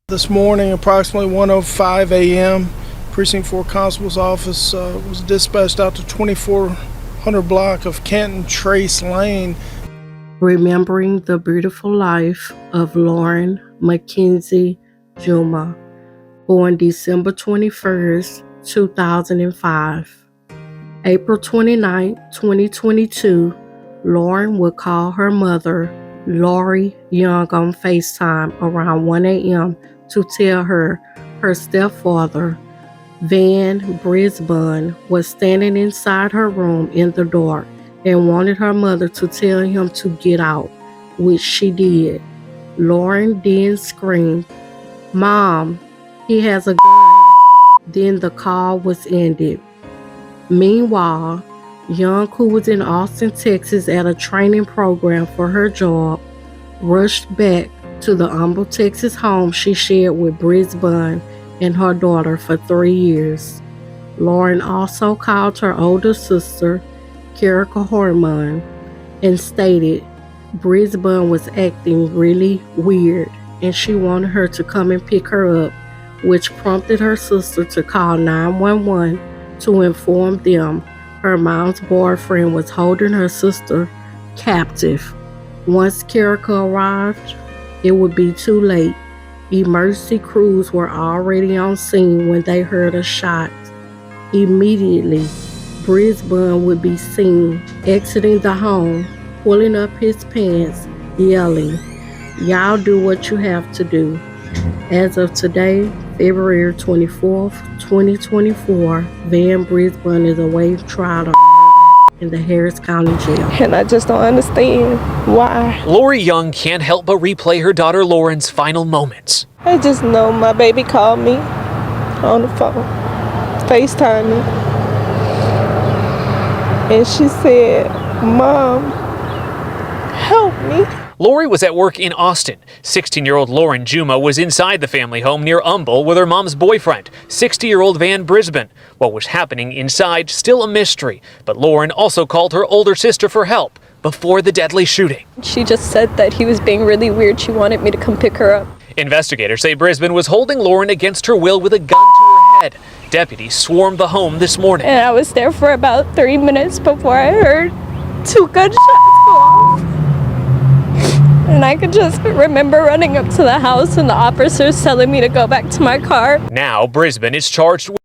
This morning, approximately 1:05 a.m., Precinct 4 Constable's Office was dispatched out to 2400 block of Canton Trace Lane. Remembering the beautiful life of Lauren Juma, born December 21st, 2005. April 29, 2022, Lauren would call her mother, Lauren Young, on FaceTime around 1 a.m. to tell her stepfather, Van Brisbon, was standing inside her room in the dark and wanted her mother to tell him to get out, which she did. Lauren then screamed, "Mom, he has a gun." Then the call was ended. Meanwhile, Young, who was in Austin, Texas at a training program for her job, rushed back to the Humble, Texas home she shared with Brisbon and her daughter for 3 years. Lauren also called her older sister, Kerika Hormon, and stated Brisbane was acting really weird and she wanted her to come and pick her up, which prompted her sister to call 911 to inform them her mom's boyfriend was holding her sister captive. Once Kerika arrived, it would be too late. Emergency crews were already on scene when they heard a shot. Immediately, Brisbane would be seen exiting the home, pulling up his pants, yelling, "Y'all do what you have to do." As of today, February 24th, 2024, Van Brisbane is awaiting trial in the Harris County Jail. And I just don't understand why. Lori Young can't help but replay her daughter Lauren's final moments. I just know my baby called me on the phone, FaceTime me, and she said, "Mom, help me." Lori was at work in Austin. 16-year-old Lauren Juma was inside the family home near Humble with her mom's boyfriend, 60-year-old Van Brisbane. What was happening inside, still a mystery, but Lauren also called her older sister for help before the deadly shooting. She just said that he was being really weird. She wanted me to come pick her up. Investigators say Brisbane was holding Lauren against her will with a gun to her head. Deputies swarmed the home this morning. And I was there for about 3 minutes before I heard 2 gunshots go off. And I could just remember running up to the house and the officers telling me to go back to my car. Now Brisbane is charged with...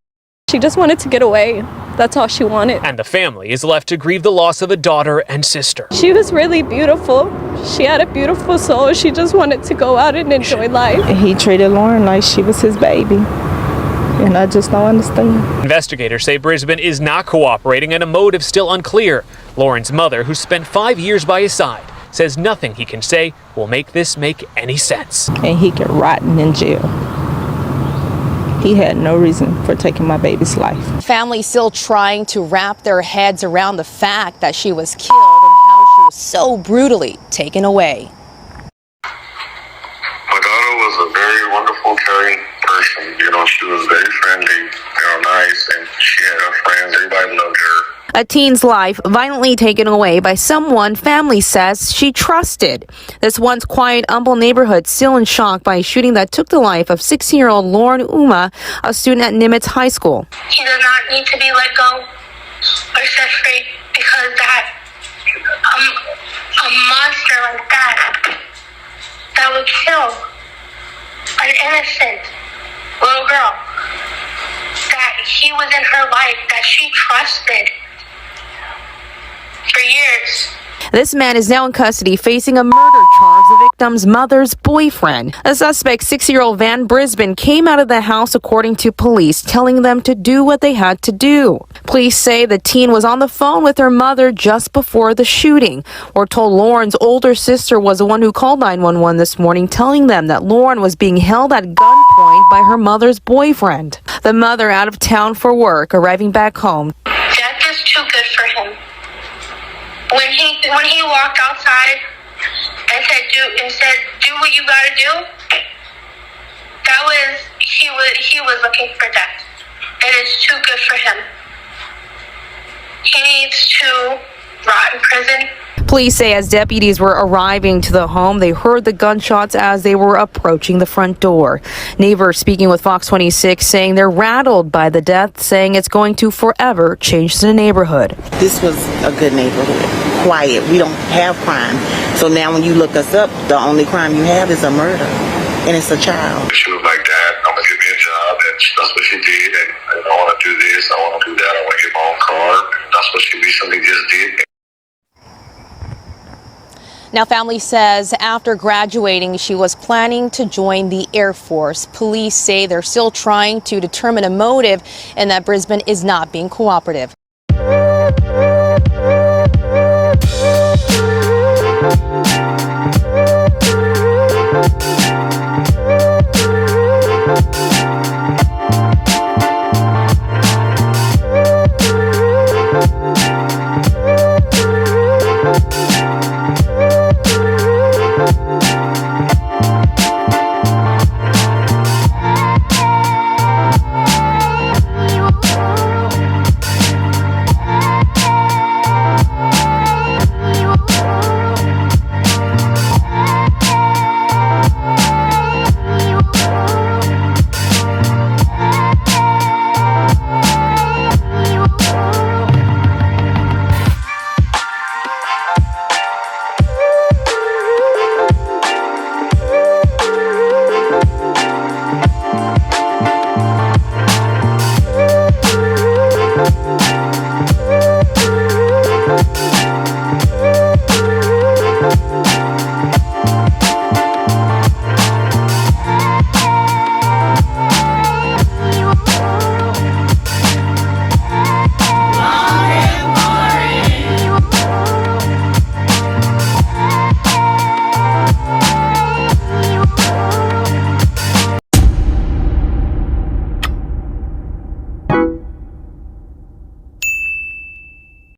She just wanted to get away. That's all she wanted. And the family is left to grieve the loss of a daughter and sister. She was really beautiful. She had a beautiful soul. She just wanted to go out and enjoy life. He treated Lauren like she was his baby. And I just don't understand. Investigators say Brisbane is not cooperating and a motive still unclear. Lauren's mother, who spent 5 years by his side, says nothing he can say will make this make any sense. And he get rotten in jail. He had no reason for taking my baby's life. Family still trying to wrap their heads around the fact that she was killed and how she was so brutally taken away. My daughter was a very wonderful, caring person. She was very friendly, nice, and she had her friends. Everybody loved her. A teen's life violently taken away by someone family says she trusted. This once quiet, humble neighborhood still in shock by a shooting that took the life of 16-year-old Lauren Juma, a student at Nimitz High School. He does not need to be let go or set free because that a monster like that would kill an innocent little girl that he was in her life, that she trusted for years. This man is now in custody facing a murder charge, the victim's mother's boyfriend. The suspect, 6-year-old Van Brisbane, came out of the house according to police, telling them to do what they had to do. Police say the teen was on the phone with her mother just before the shooting. We're told Lauren's older sister was the one who called 911 this morning, telling them that Lauren was being held at gunpoint by her mother's boyfriend. The mother, out of town for work, arriving back home. Death is too good for him. When he walked outside and said do what you gotta do, he was looking for death. It is too good for him. He needs to rot in prison. Police say as deputies were arriving to the home, they heard the gunshots as they were approaching the front door. Neighbors speaking with Fox 26 saying they're rattled by the death, saying it's going to forever change the neighborhood. This was a good neighborhood, quiet. We don't have crime. So now when you look us up, the only crime you have is a murder, and it's a child. She was like, Dad, I'm going to get me a job, and that's what she did, and I want to do this, I want to do that, I want to get my own car. That's what she recently just did. Now, family says after graduating, she was planning to join the Air Force. Police say they're still trying to determine a motive and that Brisbon is not being cooperative.